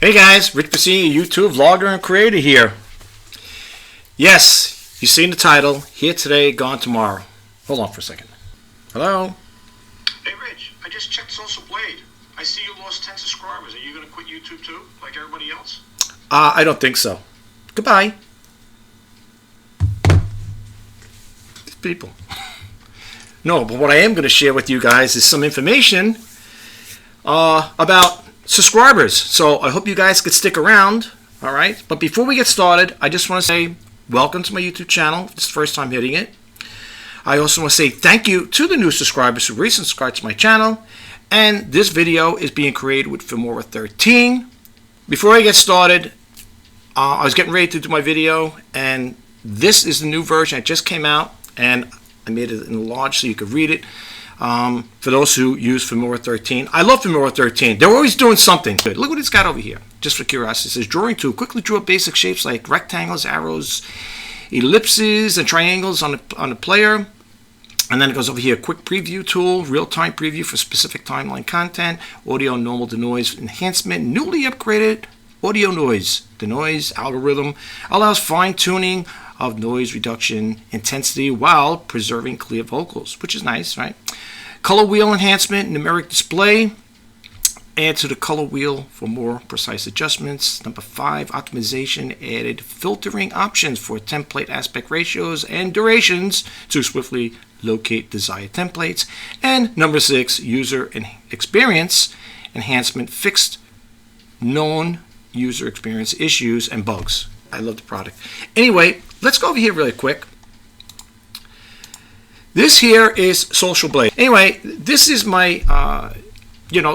Hey guys, Rich Bassini, YouTube vlogger and creator here. Yes, you've seen the title, here today, gone tomorrow. Hold on for a second. Hello? Hey Rich, I just checked Social Blade. I see you lost 10 subscribers. Are you going to quit YouTube too, like everybody else? I don't think so. Goodbye. These people. No, but what I am going to share with you guys is some information about subscribers. So I hope you guys could stick around. All right. But before we get started, I just want to say welcome to my YouTube channel. It's the first time hitting it. I also want to say thank you to the new subscribers who recently subscribed to my channel. And this video is being created with Filmora 13. Before I get started, I was getting ready to do my video, and this is the new version. It just came out, and I made it enlarged so you could read it. For those who use Filmora 13, I love Filmora 13. They're always doing something good. Look what it's got over here, just for curiosity. It says drawing tool. Quickly draw basic shapes like rectangles, arrows, ellipses, and triangles on the player. And then it goes over here, quick preview tool, real-time preview for specific timeline content, audio normal denoise enhancement, newly upgraded audio noise. The noise algorithm allows fine-tuning of noise reduction intensity while preserving clear vocals, which is nice, right? Color wheel enhancement, numeric display. Add to the color wheel for more precise adjustments. Number 5, optimization, added filtering options for template aspect ratios and durations to swiftly locate desired templates. And number 6, user experience enhancement, fixed known user experience issues and bugs. I love the product. Anyway, let's go over here really quick. This here is Social Blade. Anyway, this is my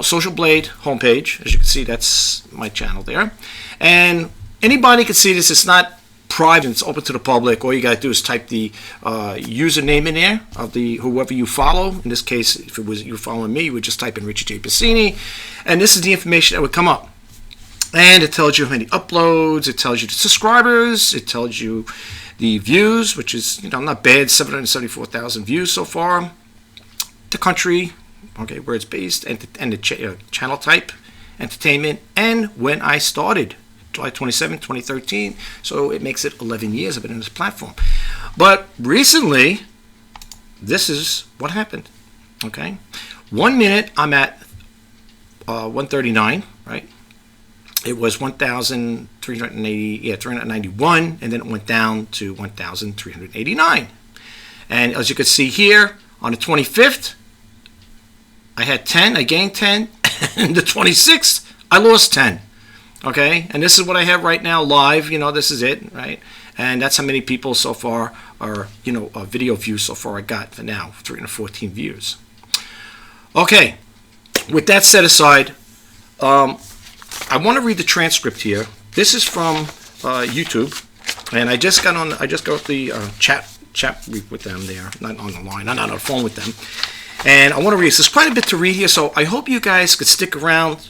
Social Blade homepage. As you can see, that's my channel there. And anybody can see this. It's not private. It's open to the public. All you got to do is type the username in there of whoever you follow. In this case, if it was you following me, you would just type in Richard J. Bassini. And this is the information that would come up. And it tells you how many uploads, it tells you the subscribers, it tells you the views, which is not bad, 774,000 views so far. The country, okay, where it's based, and the channel type, entertainment, and when I started, July 27, 2013. So it makes it 11 years I've been in this platform. But recently, this is what happened. Okay, 1 minute I'm at 139, right? It was 391, and then it went down to 1,389. And as you can see here, on the 25th, I had 10, I gained 10, and the 26th, I lost 10. Okay, and this is what I have right now live. This is it, right? And that's how many people so far are, video views so far I got for now, 314 views. Okay, with that set aside, I want to read the transcript here. This is from YouTube, and I just got the chat with them there, not on the line, not on the phone with them. And I want to read this. There's quite a bit to read here, so I hope you guys could stick around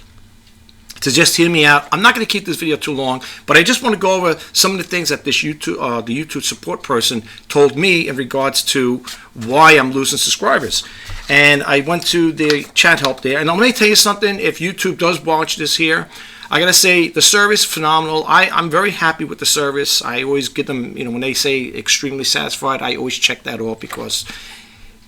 to just hear me out. I'm not going to keep this video too long, but I just want to go over some of the things that this the YouTube support person told me in regards to why I'm losing subscribers. And I went to the chat help there, and let me tell you something. If YouTube does watch this here, I gotta say the service phenomenal. I'm very happy with the service. I always give them, when they say extremely satisfied, I always check that off because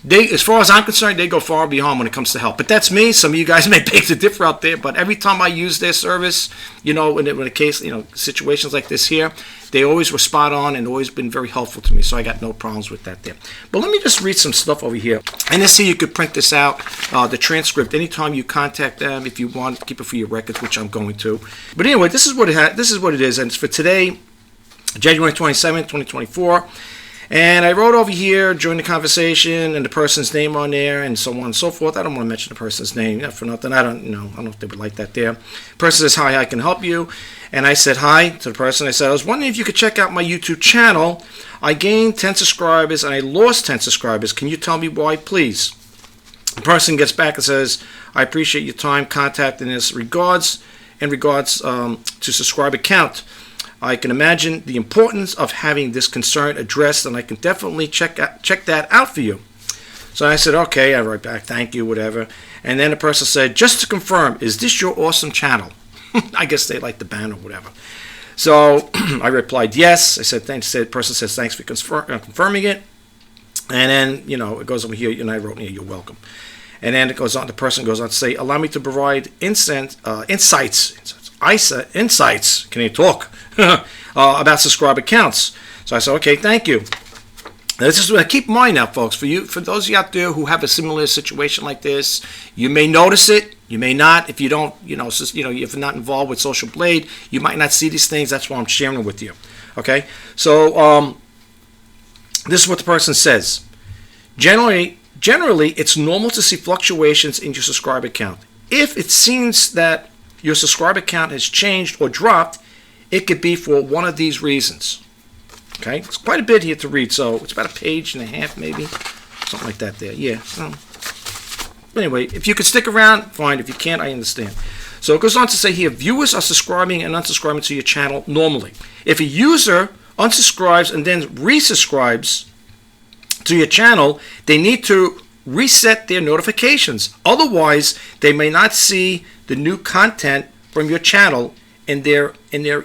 they, as far as I'm concerned, they go far beyond when it comes to help. But that's me. Some of you guys may beg to differ out there. But every time I use their service, when a case, situations like this here, they always were spot on and always been very helpful to me. So I got no problems with that there. But let me just read some stuff over here. And this here, you could print this out, the transcript, anytime you contact them, if you want, keep it for your records, which I'm going to. But anyway, this is what it is, and it's for today, January 27th, 2024. And I wrote over here during the conversation and the person's name on there and so on and so forth. I don't want to mention the person's name, not for nothing. I don't know if they would like that there. The person says, hi, I can help you. And I said hi to the person. I said, I was wondering if you could check out my YouTube channel. I gained 10 subscribers and I lost 10 subscribers. Can you tell me why, please? The person gets back and says, I appreciate your time contacting us in regards to subscriber count. I can imagine the importance of having this concern addressed, and I can definitely check that out for you. So I said, okay. I write back, thank you, whatever. And then the person said, just to confirm, is this your awesome channel? I guess they like the band or whatever. So I replied yes. I said thanks. The person says thanks for confirming it. And then, it goes over here, and I wrote here, you're welcome. And then it goes on, the person goes on to say, allow me to provide insights, can you talk, about subscriber counts. So I said, okay, thank you. Now, this is what, keep in mind now, folks, for those of you out there who have a similar situation like this, you may notice it, you may not. If you don't, if you're not involved with Social Blade, you might not see these things. That's why I'm sharing it with you. Okay, so this is what the person says. Generally, it's normal to see fluctuations in your subscriber count. If it seems that your subscriber count has changed or dropped, it could be for one of these reasons. Okay, it's quite a bit here to read, so it's about a page and a half, maybe, something like that there. Yeah. Anyway, if you could stick around, fine. If you can't, I understand. So it goes on to say here, viewers are subscribing and unsubscribing to your channel normally. If a user unsubscribes and then resubscribes to your channel, they need to reset their notifications. Otherwise, they may not see the new content from your channel in their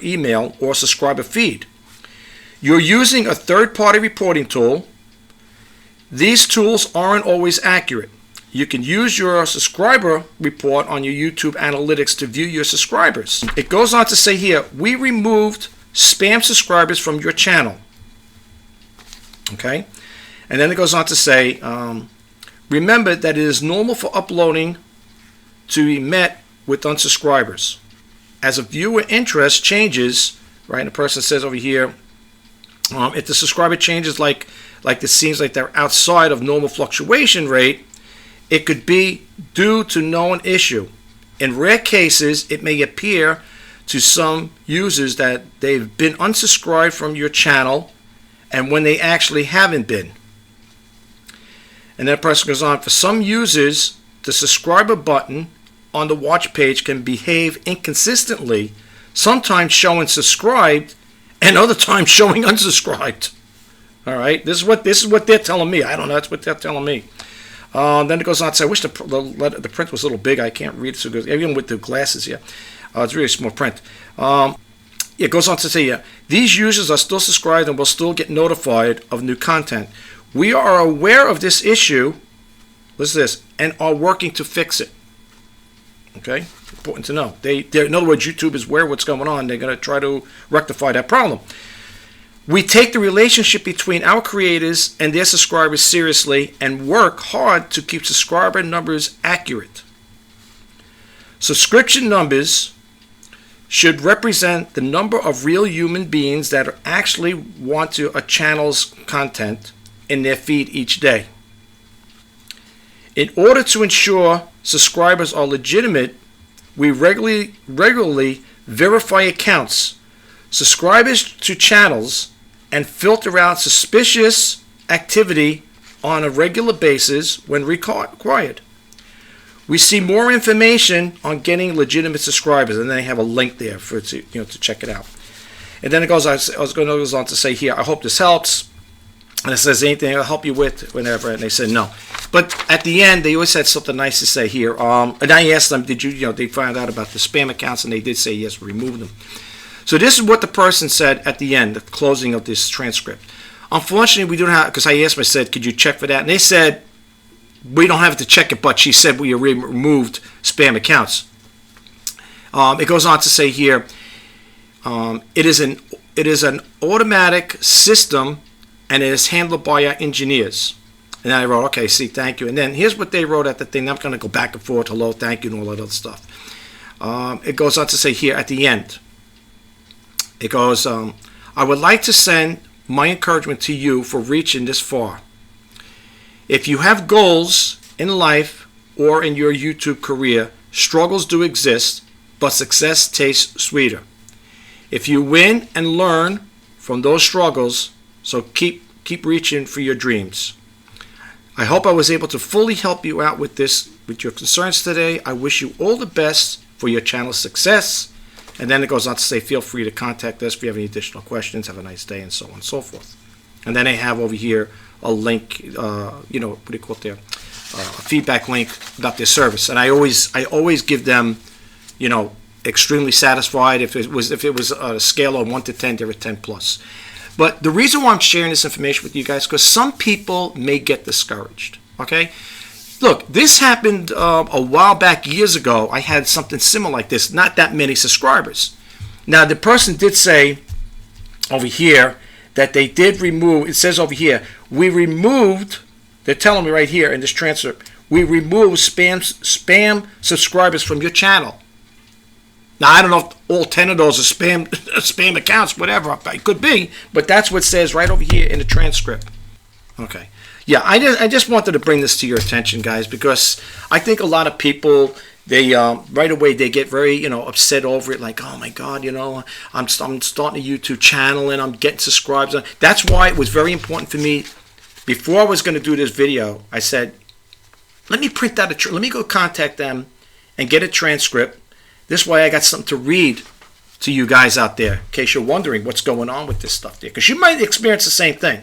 email or subscriber feed. You're using a third-party reporting tool. These tools aren't always accurate. You can use your subscriber report on your YouTube analytics to view your subscribers. It goes on to say here, we removed spam subscribers from your channel. Okay? And then it goes on to say, remember that it is normal for uploading to be met with unsubscribers. As a viewer interest changes, right, and the person says over here, if the subscriber changes like it seems like they're outside of normal fluctuation rate, it could be due to known issue. In rare cases, it may appear to some users that they've been unsubscribed from your channel and when they actually haven't been. And that person goes on, for some users, the subscriber button on the watch page can behave inconsistently, sometimes showing subscribed and other times showing unsubscribed. All right, this is what they're telling me. I don't know, that's what they're telling me. Then it goes on to say, I wish the print was a little big. I can't read it so good, even with the glasses here. It's really small print. It goes on to say, these users are still subscribed and will still get notified of new content. We are aware of this issue, listen to this, and are working to fix it. Okay, important to know. In other words, YouTube is aware of what's going on. They're going to try to rectify that problem. We take the relationship between our creators and their subscribers seriously and work hard to keep subscriber numbers accurate. Subscription numbers should represent the number of real human beings that actually want to a channel's content in their feed each day. In order to ensure subscribers are legitimate, we regularly verify accounts, subscribers to channels, and filter out suspicious activity on a regular basis when required. We see more information on getting legitimate subscribers, and then they have a link there for to check it out. And then it goes. I was going to go on to say here, I hope this helps. And it says anything I'll help you with, whatever. And they said no. But at the end, they always had something nice to say here. And I asked them, did you they found out about the spam accounts, and they did say yes, remove them. So this is what the person said at the end, the closing of this transcript. Unfortunately, we don't have, because I asked them, I said, could you check for that? And they said, we don't have to check it, but she said we removed spam accounts. It goes on to say here, it is an automatic system, and it is handled by our engineers. And I wrote, okay, see, thank you. And then here's what they wrote at the thing. I'm going to go back and forth, hello, thank you, and all that other stuff. It goes on to say here at the end, it goes, I would like to send my encouragement to you for reaching this far. If you have goals in life or in your YouTube career, struggles do exist, but success tastes sweeter. If you win and learn from those struggles, so keep reaching for your dreams. I hope I was able to fully help you out with your concerns today. I wish you all the best for your channel's success. And then it goes on to say, feel free to contact us if you have any additional questions. Have a nice day, and so on and so forth. And then they have over here a link, what do you call it there? A feedback link about their service. And I always give them, extremely satisfied. If it was a scale of 1 to 10, they were 10 plus. But the reason why I'm sharing this information with you guys, because some people may get discouraged. Okay, look, this happened a while back, years ago. I had something similar like this. Not that many subscribers. Now the person did say over here that they did remove. It says over here, we removed. They're telling me right here in this transcript, we removed spam subscribers from your channel. Now, I don't know if all 10 of those are spam accounts, whatever. It could be, but that's what it says right over here in the transcript. Okay. Yeah, I just wanted to bring this to your attention, guys, because I think a lot of people, they right away, they get very, upset over it, like, oh, my God, I'm starting a YouTube channel, and I'm getting subscribers. That's why it was very important for me. Before I was going to do this video, I said, let me print out let me go contact them and get a transcript. This way I got something to read to you guys out there, in case you're wondering what's going on with this stuff there. Because you might experience the same thing.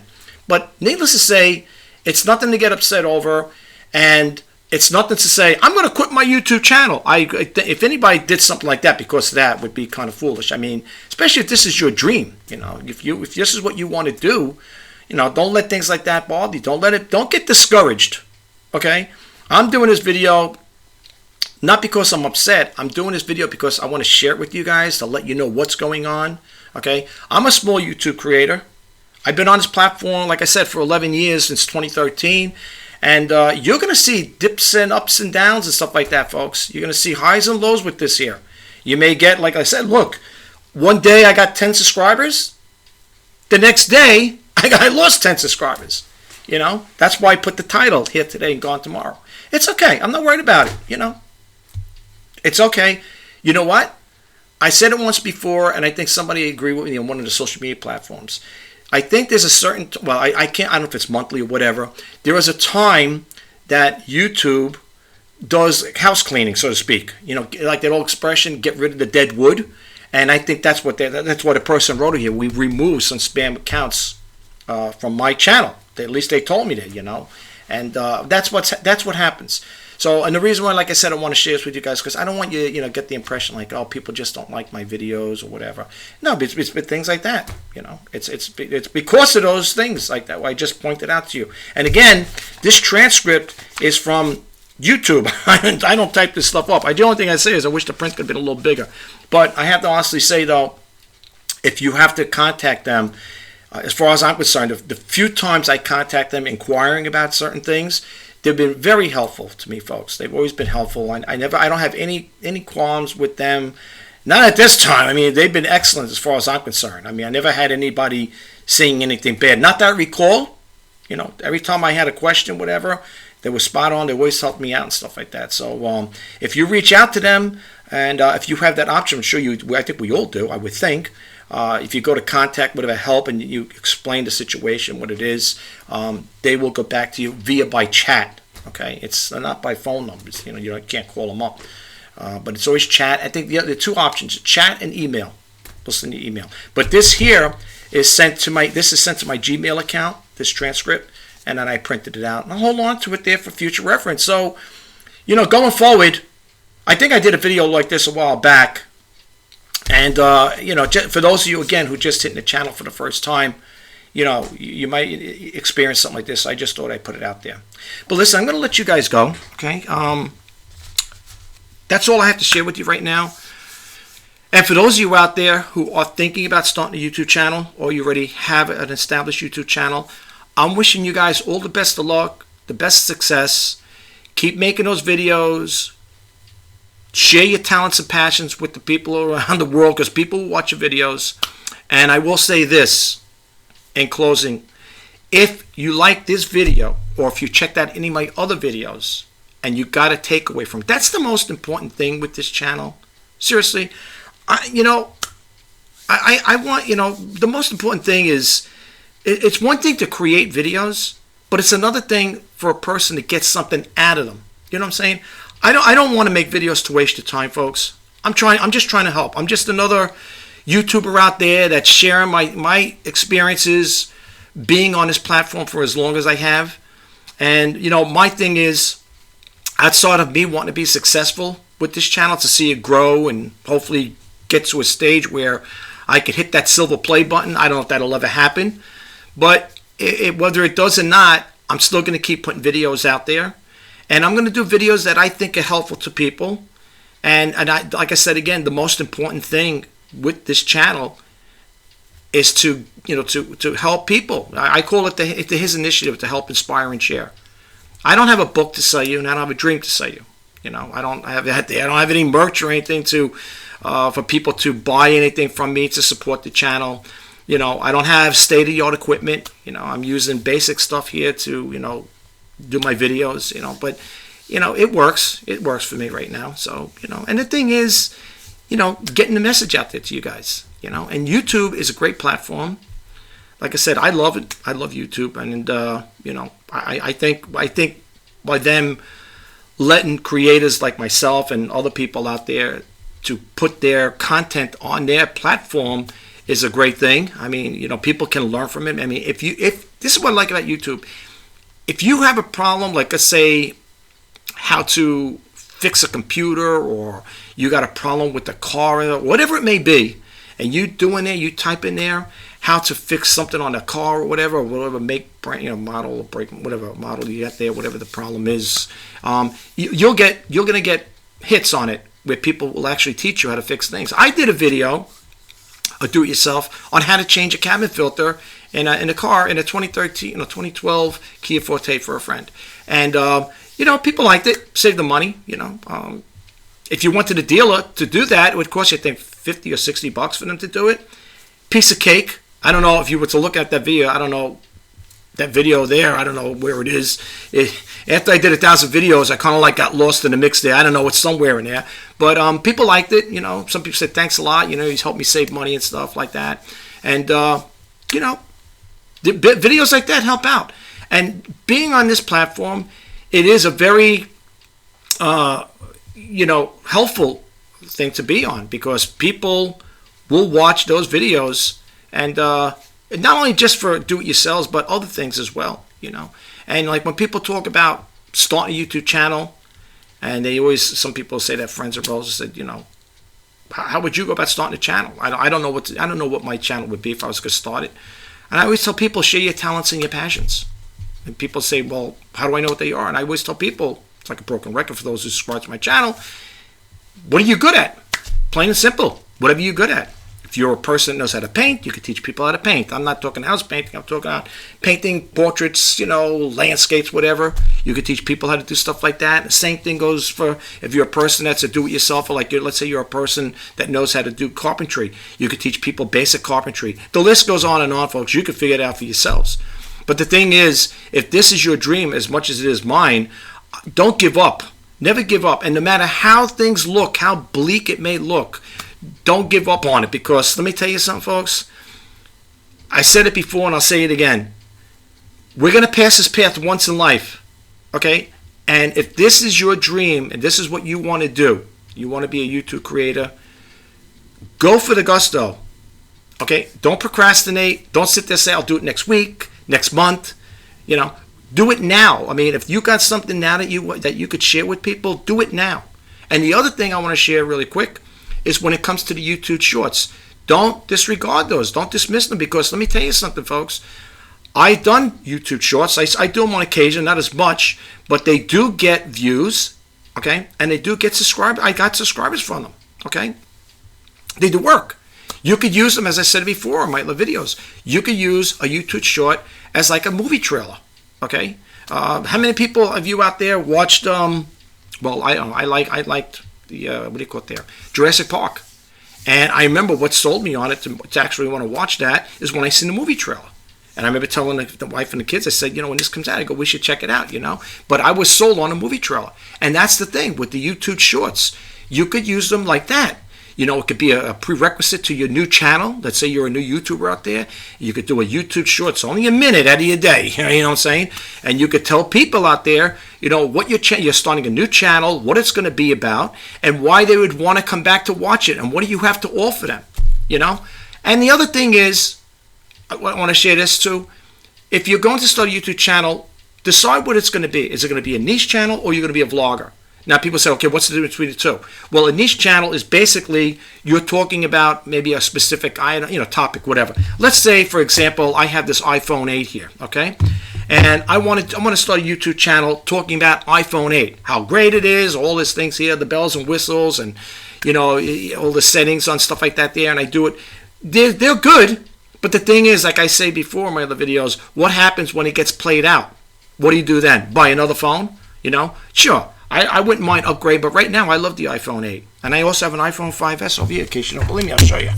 But needless to say, it's nothing to get upset over. And it's nothing to say, I'm going to quit my YouTube channel. If anybody did something like that because of that, would be kind of foolish. I mean, especially if this is your dream. If this is what you want to do, don't let things like that bother you. Don't get discouraged. Okay? I'm doing this video not because I'm upset. I'm doing this video because I want to share it with you guys to let you know what's going on. Okay, I'm a small YouTube creator. I've been on this platform, like I said, for 11 years, since 2013. And you're going to see dips and ups and downs and stuff like that, folks. You're going to see highs and lows with this here. You may get, like I said, look, one day I got 10 subscribers. The next day, I lost 10 subscribers. That's why I put the title here today and gone tomorrow. It's okay. I'm not worried about it, It's okay. You know what? I said it once before, and I think somebody agreed with me on one of the social media platforms. I think there's a certain, well, I don't know if it's monthly or whatever. There is a time that YouTube does house cleaning, so to speak. Like that old expression, get rid of the dead wood. And I think that's what a person wrote here. We removed some spam accounts from my channel. At least they told me that, And that's what happens. So, and the reason why, like I said, I want to share this with you guys, because I don't want you, get the impression like, oh, people just don't like my videos or whatever. No, it's things like that. It's because of those things like that. I just pointed out to you. And again, this transcript is from YouTube. I don't type this stuff up. The only thing I say is I wish the print could have been a little bigger. But I have to honestly say, though, if you have to contact them, as far as I'm concerned, the few times I contact them inquiring about certain things, they've been very helpful to me, folks. They've always been helpful. I don't have any qualms with them. Not at this time. I mean, they've been excellent as far as I'm concerned. I mean, I never had anybody saying anything bad. Not that I recall. Every time I had a question, whatever, they were spot on. They always helped me out and stuff like that. So if you reach out to them, and if you have that option, I'm sure I think we all do, I would think. If you go to contact, whatever, help, and you explain the situation, what it is, they will go back to you by chat. Okay, it's not by phone numbers. You can't call them up, but it's always chat. I think the two options: chat and email. Listen to email. But this here is sent to my Gmail account. This transcript, and then I printed it out and I'll hold on to it there for future reference. So, going forward, I think I did a video like this a while back. And, for those of you, again, who just hitting the channel for the first time, you might experience something like this. I just thought I'd put it out there. But listen, I'm going to let you guys go, okay? That's all I have to share with you right now. And for those of you out there who are thinking about starting a YouTube channel, or you already have an established YouTube channel, I'm wishing you guys all the best of luck, the best success. Keep making those videos. Share your talents and passions with the people around the world, because people will watch your videos. And I will say this in closing. If you like this video, or if you checked out any of my other videos and you got a takeaway from it, that's the most important thing with this channel. Seriously, I want, the most important thing is, it's one thing to create videos, but it's another thing for a person to get something out of them. You know what I'm saying? I don't want to make videos to waste your time, folks. I'm just trying to help. I'm just another YouTuber out there that's sharing my experiences being on this platform for as long as I have. And, my thing is, outside of me wanting to be successful with this channel to see it grow and hopefully get to a stage where I could hit that silver play button. I don't know if that'll ever happen, but whether it does or not, I'm still going to keep putting videos out there, and I'm going to do videos that I think are helpful to people. And like I said again, the most important thing with this channel is to help people. I call it his initiative to help inspire and share. I don't have a book to sell you, and I don't have a dream to sell you. I don't have any merch or anything for people to buy anything from me to support the channel. I don't have state-of-the-art equipment. I'm using basic stuff here to do my videos. But it works. It works for me right now. So and the thing is, getting the message out there to you guys. And YouTube is a great platform. Like I said, I love it. I love YouTube, and I think by them letting creators like myself and other people out there to put their content on their platform is a great thing. I mean, people can learn from it. I mean, if this is what I like about YouTube. If you have a problem, like let's say how to fix a computer, or you got a problem with the car, or whatever it may be, and you type in there how to fix something on a car or whatever make, model, or break, whatever model you got there, whatever the problem is, you're gonna get hits on it where people will actually teach you how to fix things. I did a video, a do-it-yourself, on how to change a cabin filter in a car in a 2012 Kia Forte for a friend, and people liked it, saved the money. If you went to the dealer to do that, it would cost you, I think, $50 or $60 for them to do it. Piece of cake. I don't know if you were to look at that video. I don't know that video there. I don't know where it is. After I did 1,000 videos, I kind of got lost in the mix there. I don't know. It's somewhere in there. But people liked it. Some people said thanks a lot. He's helped me save money and stuff like that. And videos like that help out. And being on this platform, it is a very helpful thing to be on, because people will watch those videos, and not only just for do-it-yourselves, but other things as well. And like when people talk about starting a YouTube channel, and some people say that friends of Roses said, how would you go about starting a channel? I don't know what my channel would be if I was going to start it. And I always tell people, share your talents and your passions. And people say, well, how do I know what they are? And I always tell people, it's like a broken record for those who subscribe to my channel, what are you good at? Plain and simple. Whatever you're good at. If you're a person that knows how to paint, you can teach people how to paint. I'm not talking house painting. I'm talking about painting portraits, landscapes, whatever. You can teach people how to do stuff like that. The same thing goes for if you're a person that's a do-it-yourself, or let's say you're a person that knows how to do carpentry. You could teach people basic carpentry. The list goes on and on, folks. You can figure it out for yourselves. But the thing is, if this is your dream as much as it is mine, don't give up. Never give up. And no matter how things look, how bleak it may look, don't give up on it. Because let me tell you something, folks. I said it before and I'll say it again. We're going to pass this path once in life. Okay? And if this is your dream and this is what you want to do, you want to be a YouTube creator, go for the gusto. Okay? Don't procrastinate. Don't sit there and say, I'll do it next week, next month. Do it now. I mean, if you got something now that you could share with people, do it now. And the other thing I want to share really quick is when it comes to the YouTube Shorts, don't disregard those. Don't dismiss them, because let me tell you something, folks. I've done YouTube Shorts. I do them on occasion, not as much, but they do get views, okay? And they do get subscribers. I got subscribers from them, okay? They do work. You could use them, as I said before in my other videos. You could use a YouTube Short as like a movie trailer. Okay, how many people of you out there watched? I liked the what do you call it there, Jurassic Park, and I remember what sold me on it to actually want to watch that is when I seen the movie trailer, and I remember telling the wife and the kids, I said, when this comes out, I go, we should check it out, But I was sold on a movie trailer, and that's the thing with the YouTube Shorts, you could use them like that. It could be a prerequisite to your new channel. Let's say you're a new YouTuber out there. You could do a YouTube Shorts, only a minute out of your day. You know what I'm saying? And you could tell people out there, what you're starting a new channel, what it's going to be about, and why they would want to come back to watch it, and what do you have to offer them, And the other thing is, I want to share this too. If you're going to start a YouTube channel, decide what it's going to be. Is it going to be a niche channel, or you're going to be a vlogger? Now people say, okay, what's the difference between the two? Well, a niche channel is basically you're talking about maybe a specific item, topic, whatever. Let's say, for example, I have this iPhone 8 here, okay? And I want to start a YouTube channel talking about iPhone 8, how great it is, all these things here, the bells and whistles, and all the settings on stuff like that there. And I do it. They're good, but the thing is, like I say before in my other videos, what happens when it gets played out? What do you do then? Buy another phone? Sure. I wouldn't mind upgrade, but right now I love the iPhone 8. And I also have an iPhone 5S over here. In case you don't believe me, I'll show you.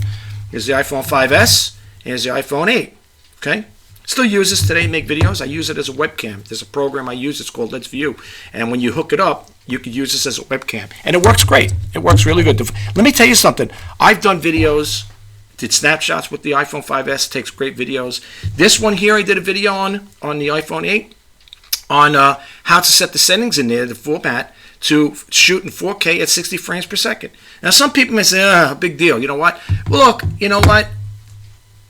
Here's the iPhone 5S. Here's the iPhone 8. Okay? Still use this today to make videos. I use it as a webcam. There's a program I use. It's called Let's View. And when you hook it up, you can use this as a webcam. And it works great. It works really good. Let me tell you something. I've done videos, did snapshots with the iPhone 5S. Takes great videos. This one here I did a video on the iPhone 8. On how to set the settings in there, the format, to shoot in 4K at 60 frames per second. Now, some people may say, big deal. You know what? Well, look, you know what?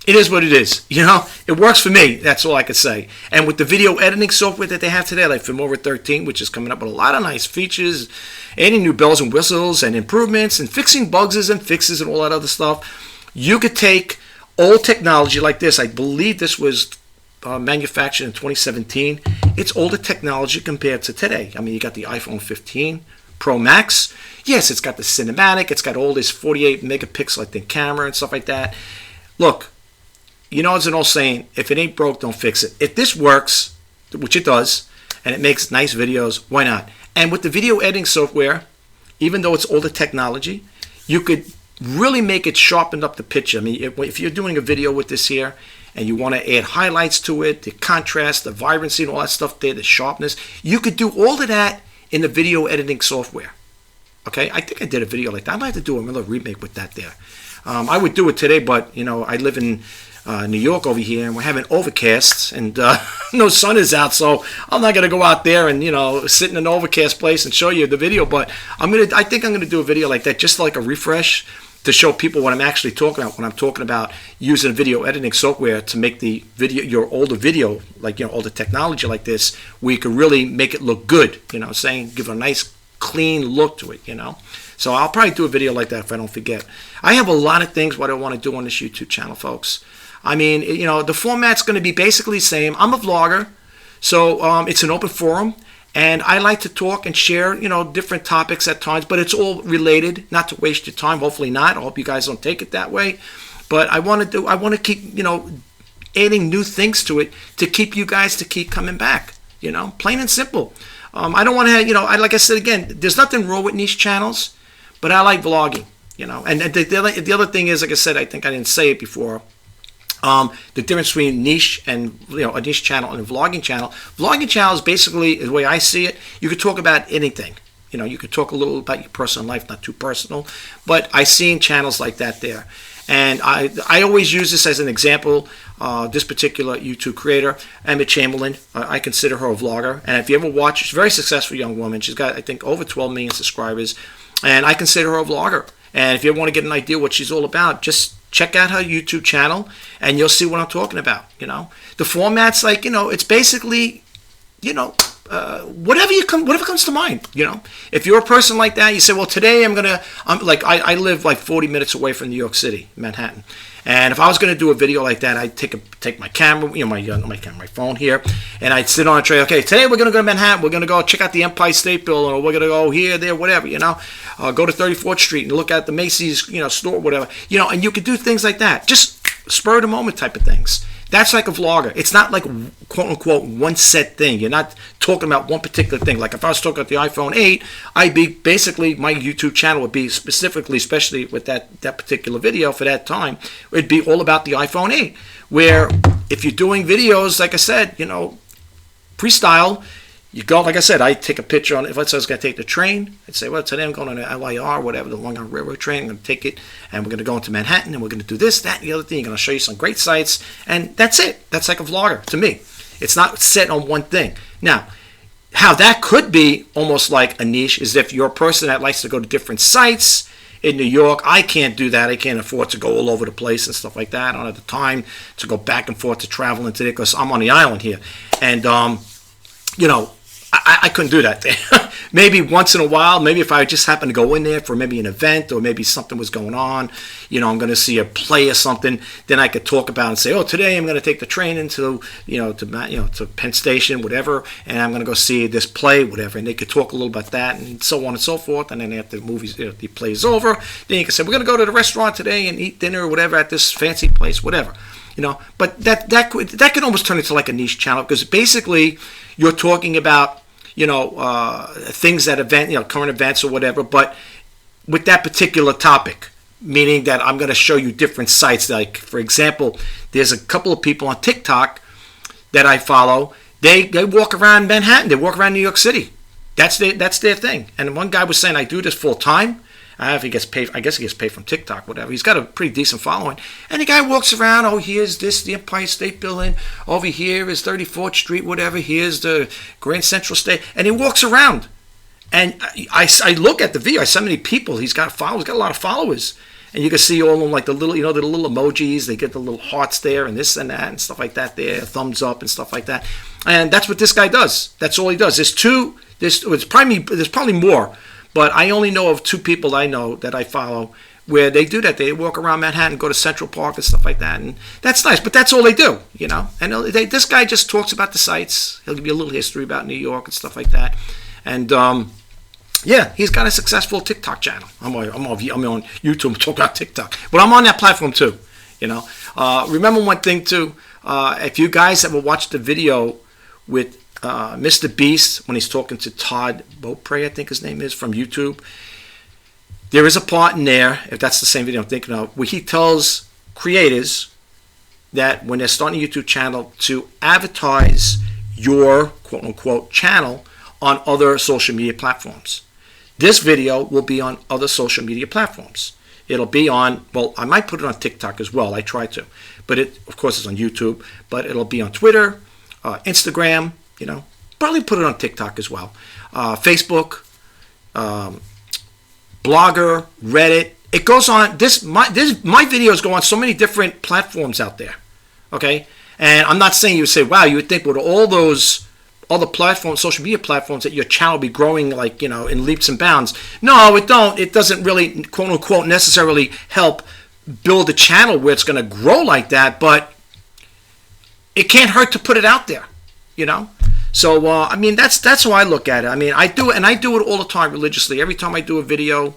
It is what it is. It works for me. That's all I can say. And with the video editing software that they have today, like Filmora 13, which is coming up with a lot of nice features, adding new bells and whistles and improvements and fixing bugs and fixes and all that other stuff, you could take old technology like this. I believe this was manufactured in 2017. It's older technology compared to today. I mean, you got the iPhone 15 Pro Max. Yes, it's got the cinematic. It's got all this 48 megapixel, I think, camera and stuff like that. Look, it's an old saying, if it ain't broke, don't fix it. If this works, which it does, and it makes nice videos, why not? And with the video editing software, even though it's older technology, you could really make it sharpen up the picture. I mean, if you're doing a video with this here, and you want to add highlights to it, the contrast, the vibrancy, and all that stuff there, the sharpness, you could do all of that in the video editing software. Okay, I think I did a video like that. I'd like to do another remake with that there. I would do it today, but I live in New York over here, and we're having overcasts, and no sun is out, so I'm not gonna go out there and sit in an overcast place and show you the video. But I think I'm gonna do a video like that, just like a refresh, to show people what I'm actually talking about when I'm talking about using video editing software to make the video, your older video, like older technology like this, where you can really make it look good. Give it a nice clean look to it. So I'll probably do a video like that if I don't forget. I have a lot of things what I want to do on this YouTube channel, folks. I mean, the format's going to be basically the same. I'm a vlogger, so it's an open forum. And I like to talk and share, different topics at times, but it's all related, not to waste your time. Hopefully not. I hope you guys don't take it that way. But I want to keep, adding new things to it to keep you guys to keep coming back, plain and simple. I don't want to, like I said again, there's nothing wrong with niche channels, but I like vlogging, And the other thing is, like I said, I think I didn't say it before. The difference between niche and a niche channel and a vlogging channel. Vlogging channel is basically, the way I see it, you could talk about anything. You could talk a little about your personal life, not too personal, but I seen channels like that there. And I always use this as an example. This particular YouTube creator, Emma Chamberlain, I consider her a vlogger. And if you ever watch, she's a very successful young woman. She's got, I think, over 12 million subscribers. And I consider her a vlogger. And if you ever want to get an idea what she's all about, just check out her YouTube channel, and you'll see what I'm talking about. The format's like, it's basically, whatever comes to mind. If you're a person like that, you say, well, today I live like 40 minutes away from New York City, Manhattan. And if I was going to do a video like that, I'd take my camera, my phone here, and I'd sit on a tray. Okay, today we're going to go to Manhattan. We're going to go check out the Empire State Building, or we're going to go here, there, whatever. Go to 34th Street and look at the Macy's, store, whatever. And you could do things like that, just spur of the moment type of things. That's like a vlogger. It's not like, quote unquote, one set thing. You're not talking about one particular thing. Like if I was talking about the iPhone 8, I'd be basically, my YouTube channel would be specifically, especially with that particular video for that time, it'd be all about the iPhone 8. Where if you're doing videos, like I said, freestyle, you go, like I said, I take a picture on, if let's say I was going to take the train, I'd say, well, today I'm going on an LIR, whatever, the Long Island Railroad train, I'm going to take it, and we're going to go into Manhattan, and we're going to do this, that, and the other thing. I'm going to show you some great sites, and that's it. That's like a vlogger to me. It's not set on one thing. Now, how that could be almost like a niche is if you're a person that likes to go to different sites in New York. I can't do that. I can't afford to go all over the place and stuff like that. I don't have the time to go back and forth to travel into there because I'm on the island here. And, I couldn't do that there. maybe once in a while, maybe if I just happen to go in there for maybe an event or maybe something was going on, I'm going to see a play or something, then I could talk about and say, oh, today I'm going to take the train into, to Penn Station, whatever, and I'm going to go see this play, whatever, and they could talk a little about that and so on and so forth. And then after the play is over, then you can say, we're going to go to the restaurant today and eat dinner or whatever at this fancy place, whatever. But that could almost turn into like a niche channel, because basically you're talking about things that current events or whatever, but with that particular topic, meaning that I'm going to show you different sites. Like, for example, there's a couple of people on TikTok that I follow. They walk around Manhattan. They walk around New York City. That's their thing. And one guy was saying, I do this full time. I don't know if he gets paid. I guess he gets paid from TikTok, whatever. He's got a pretty decent following. And the guy walks around. Oh, here's the Empire State Building. Over here is 34th Street, whatever. Here's the Grand Central State. And he walks around. And I look at the video. I see so many people. He's got followers. He's got a lot of followers. And you can see all of them, like the little, the little emojis. They get the little hearts there and this and that and stuff like that there. Thumbs up and stuff like that. And that's what this guy does. That's all he does. There's probably more. But I only know of two people I know that I follow where they do that. They walk around Manhattan, go to Central Park and stuff like that. And that's nice, but that's all they do, And this guy just talks about the sites. He'll give you a little history about New York and stuff like that. And, he's got a successful TikTok channel. I'm on YouTube talking about TikTok. But I'm on that platform too, Remember one thing too. If you guys ever watched the video with Mr. Beast when he's talking to Todd Beaupre, I think his name is, from YouTube. There is a part in there, if that's the same video I'm thinking of, where he tells creators that when they're starting a YouTube channel to advertise your quote-unquote channel on other social media platforms. This video will be on other social media platforms. It'll be on, I might put it on TikTok as well. I try to. But of course, it's on YouTube. But it'll be on Twitter, Instagram, probably put it on TikTok as well. Facebook, Blogger, Reddit. It goes on. My videos go on so many different platforms out there. Okay, and I'm not saying you would say, wow, you would think with all the platforms, social media platforms, that your channel will be growing like in leaps and bounds. No, it don't. It doesn't really quote unquote necessarily help build a channel where it's going to grow like that, but it can't hurt to put it out there. So that's how I look at it. I do it, and I do it all the time religiously. Every time I do a video,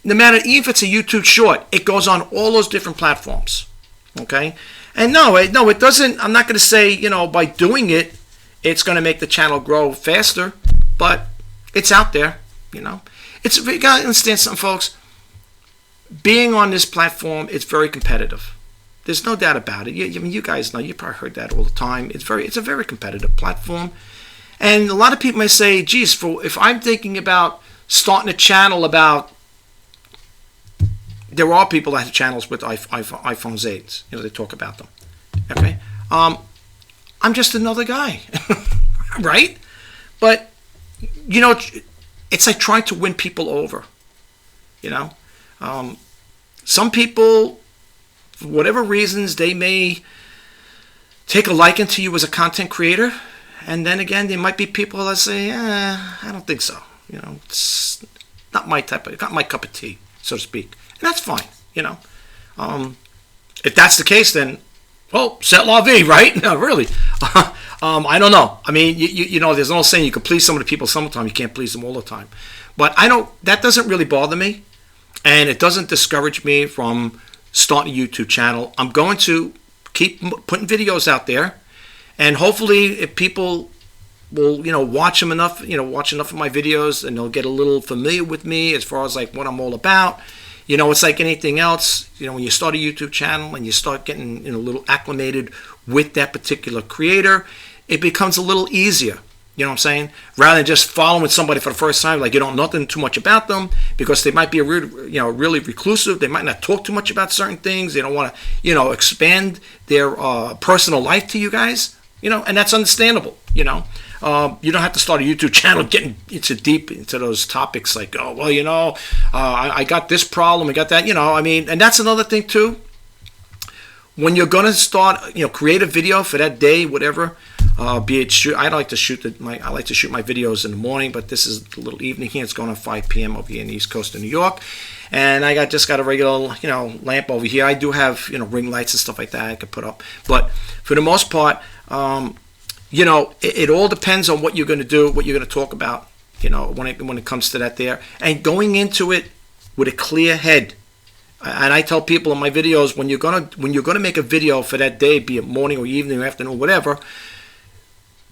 no matter, even if it's a YouTube short, it goes on all those different platforms. Okay, and no, it doesn't. I'm not going to say by doing it, it's going to make the channel grow faster, but it's out there. You got to understand something, folks. Being on this platform, it's very competitive. There's no doubt about it. You guys know. You probably heard that all the time. It's a very competitive platform, and a lot of people may say, "Geez, if I'm thinking about starting a channel about," there are people that have channels with iPhones 8s. They talk about them. Okay, I'm just another guy, right? But it's like trying to win people over. Some people, for whatever reasons, they may take a liking to you as a content creator, and then again, there might be people that say, I don't think so. It's not my cup of tea, so to speak, and that's fine. If that's the case, then c'est la vie, right? No, really. I don't know. There's no saying you can please some of the people sometimes. You can't please them all the time, but that doesn't really bother me, and it doesn't discourage me from starting a YouTube channel. I'm going to keep putting videos out there, and hopefully if people will watch them enough, watch enough of my videos, and they'll get a little familiar with me as far as like what I'm all about. It's like anything else. When you start a YouTube channel and you start getting a little acclimated with that particular creator, it becomes a little easier. You know what I'm saying? Rather than just following somebody for the first time, like you don't know nothing too much about them, because they might be really reclusive. They might not talk too much about certain things. They don't want to, expand their personal life to you guys. And that's understandable. You don't have to start a YouTube channel getting deep into those topics like, I got this problem, I got that. And that's another thing too. When you're gonna start, create a video for that day, whatever. Be it shoot, I like to shoot my videos in the morning, but this is a little evening here. It's going on 5 p.m. over here in the East Coast of New York, and I just got a regular lamp over here. I do have ring lights and stuff like that I could put up, but for the most part, it all depends on what you're going to do, what you're going to talk about. When it comes to that there, and going into it with a clear head. And I tell people in my videos, when you're gonna make a video for that day, be it morning or evening or afternoon, whatever,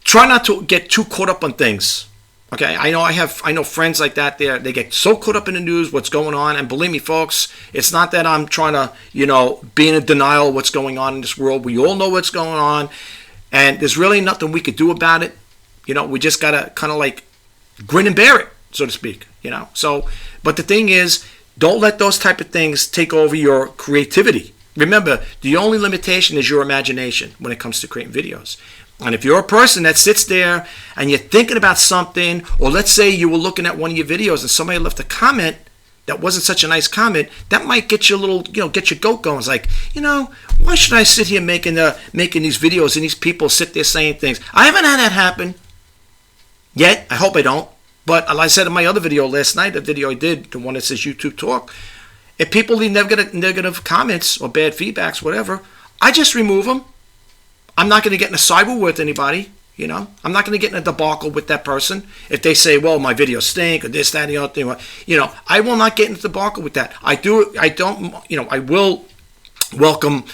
try not to get too caught up on things. Okay, I know friends like that. They get so caught up in the news, what's going on, and believe me, folks, it's not that I'm trying to be in denial of what's going on in this world. We all know what's going on, and there's really nothing we could do about it. We just gotta kind of like grin and bear it, so to speak. So, but the thing is, don't let those type of things take over your creativity. Remember, the only limitation is your imagination when it comes to creating videos. And if you're a person that sits there and you're thinking about something, or let's say you were looking at one of your videos and somebody left a comment that wasn't such a nice comment, that might get you a little, get your goat going. It's like, why should I sit here making these videos and these people sit there saying things? I haven't had that happen yet. I hope I don't. But like I said in my other video last night, the video I did, the one that says YouTube Talk, if people leave negative comments or bad feedbacks, whatever, I just remove them. I'm not going to get in a cyber war with anybody. I'm not going to get in a debacle with that person. If they say, well, my videos stink or this, that, and the other thing, I will not get in a debacle with that. I will welcome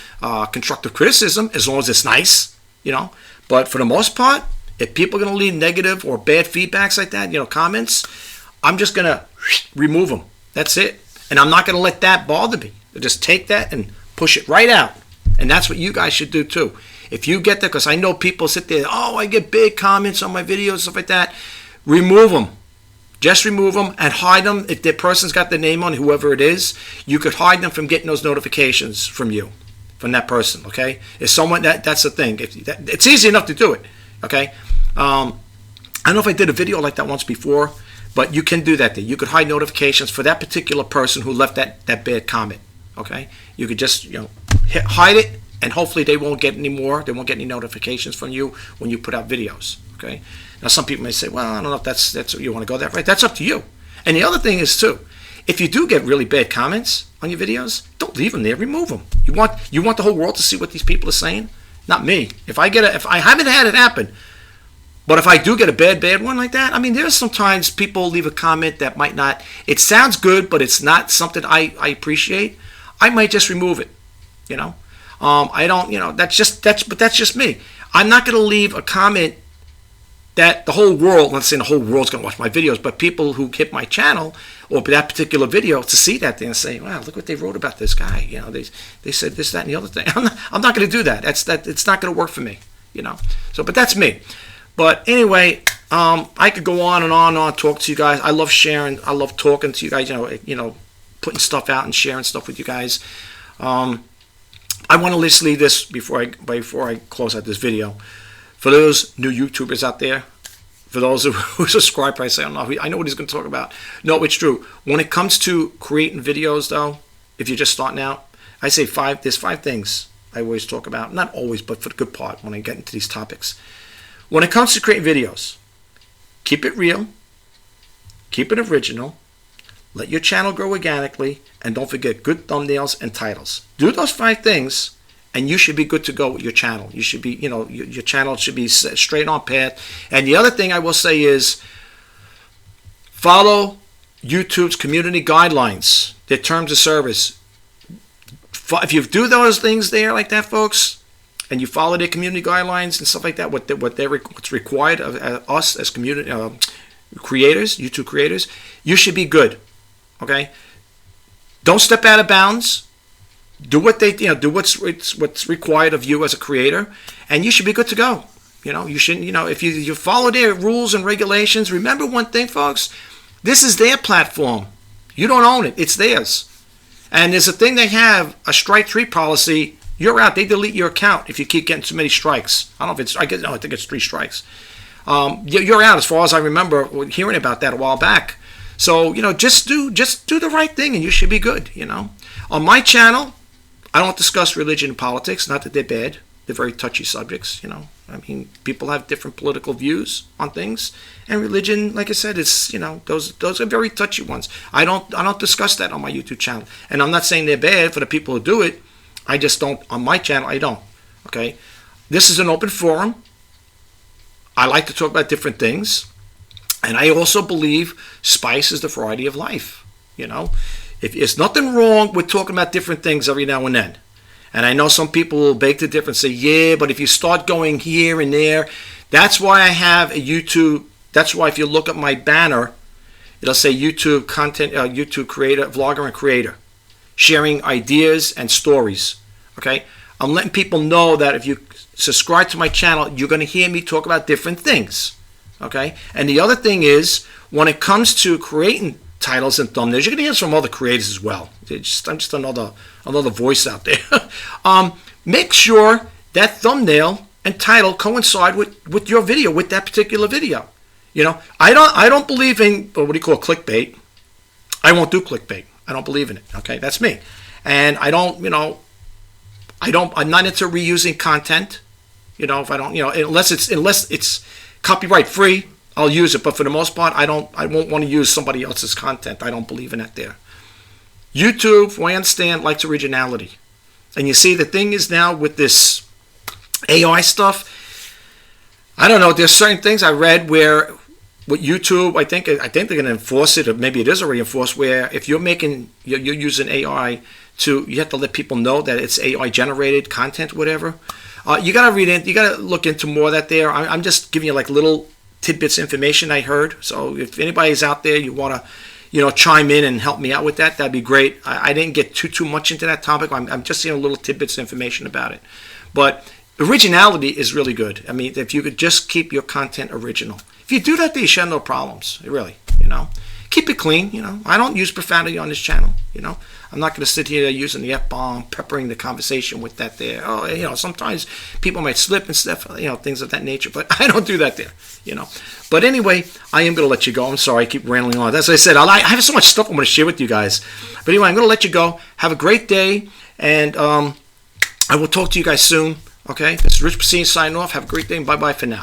constructive criticism as long as it's nice, But for the most part, if people are going to leave negative or bad feedbacks like that, comments, I'm just going to remove them. That's it. And I'm not going to let that bother me. Just take that and push it right out. And that's what you guys should do too. If you get that, because I know people sit there, I get big comments on my videos, stuff like that. Remove them. Just remove them and hide them. If the person's got the name on, whoever it is, you could hide them from getting those notifications from you, from that person, okay? If someone, that's the thing. It's easy enough to do it. Okay, I don't know if I did a video like that once before, but you can do that. You could hide notifications for that particular person who left that bad comment. Okay, you could just hide it, and hopefully they won't get any more. They won't get any notifications from you when you put out videos. Okay, now some people may say, well, I don't know if that's what you want to go that right. That's up to you. And the other thing is too, if you do get really bad comments on your videos, don't leave them there. Remove them. You want the whole world to see what these people are saying. Not me. If I haven't had it happen, but if I do get a bad one like that, there's sometimes people leave a comment that might not, it sounds good, but it's not something I appreciate. I might just remove it. I don't, that's just me. I'm not going to leave a comment that the whole world, let's say the whole world's going to watch my videos, but people who hit my channel or that particular video to see that thing and say, wow, look what they wrote about this guy. They said this, that, and the other thing. I'm not going to do that. It's not going to work for me, So, but that's me. But anyway, I could go on and on, talk to you guys. I love sharing. I love talking to you guys, putting stuff out and sharing stuff with you guys. I want to just leave this before I close out this video. For those new YouTubers out there, for those who subscribe, probably say, I know what he's going to talk about. No, it's true. When it comes to creating videos, though, if you're just starting out, I say there's 5 things I always talk about. Not always, but for the good part when I get into these topics. When it comes to creating videos, keep it real, keep it original, let your channel grow organically, and don't forget good thumbnails and titles. Do those 5 things, and you should be good to go with your channel. You should be, your channel should be straight on path. And the other thing I will say is follow YouTube's community guidelines, their terms of service. If you do those things there like that, folks, and you follow their community guidelines and stuff like that, what's required of us as community creators, YouTube creators, you should be good. Okay, don't step out of bounds. Do what do what's required of you as a creator, and you should be good to go. You shouldn't. If you follow their rules and regulations. Remember one thing, folks. This is their platform. You don't own it. It's theirs. And there's a thing they have, a strike 3 policy. You're out. They delete your account if you keep getting too many strikes. I don't know if it's. I think it's 3 strikes. You're out, as far as I remember hearing about that a while back. So just do the right thing, and you should be good. On my channel, I don't discuss religion and politics. Not that they're bad. They're very touchy subjects. I mean, people have different political views on things, and religion, like I said, is, you know, those are very touchy ones. I don't discuss that on my YouTube channel, and I'm not saying they're bad for the people who do it. I just don't on my channel. I don't. Okay, this is an open forum. I like to talk about different things, and I also believe spice is the variety of life. You know, if there's nothing wrong with talking about different things every now and then. And I know some people will beg the difference, say, yeah, but if you start going here and there, that's why I have a YouTube. That's why if you look at my banner, it'll say YouTube content, YouTube creator, vlogger, and creator, sharing ideas and stories. Okay, I'm letting people know that if you subscribe to my channel, you're going to hear me talk about different things. Okay, and the other thing is, when it comes to creating titles and thumbnails, you're going to hear from other creators as well. I'm just another voice out there. Make sure that thumbnail and title coincide with your video, with that particular video. You know, I don't believe in what do you call clickbait. I won't do clickbait. I don't believe in it. Okay, that's me. And I don't, you know, I'm not into reusing content. You know, if I don't, you know, unless it's copyright free, I'll use it. But for the most part, I won't want to use somebody else's content. I don't believe in that there. YouTube, from what I understand, likes originality. And you see, the thing is now with this AI stuff, I don't know, there's certain things I read where with YouTube, I think they're going to enforce it, or maybe it is already enforced, where if you're using AI you have to let people know that it's AI generated content, whatever. You got to read in, you got to look into more of that there. I'm just giving you like little tidbits of information I heard. So if anybody's out there, you want to, you know, chime in and help me out with that, that'd be great. I didn't get too much into that topic. I'm just seeing little tidbits of information about it. But originality is really good. I mean, if you could just keep your content original. If you do that, you should have no problems. Really, you know. Keep it clean, you know. I don't use profanity on this channel, you know. I'm not going to sit here using the F-bomb, peppering the conversation with that there. Oh, you know, sometimes people might slip and stuff, you know, things of that nature. But I don't do that there, you know. But anyway, I am going to let you go. I'm sorry, I keep rambling on. As I said, I have so much stuff I want to share with you guys. But anyway, I'm going to let you go. Have a great day, and I will talk to you guys soon. Okay, this is Rich Pacini signing off. Have a great day, and bye-bye for now.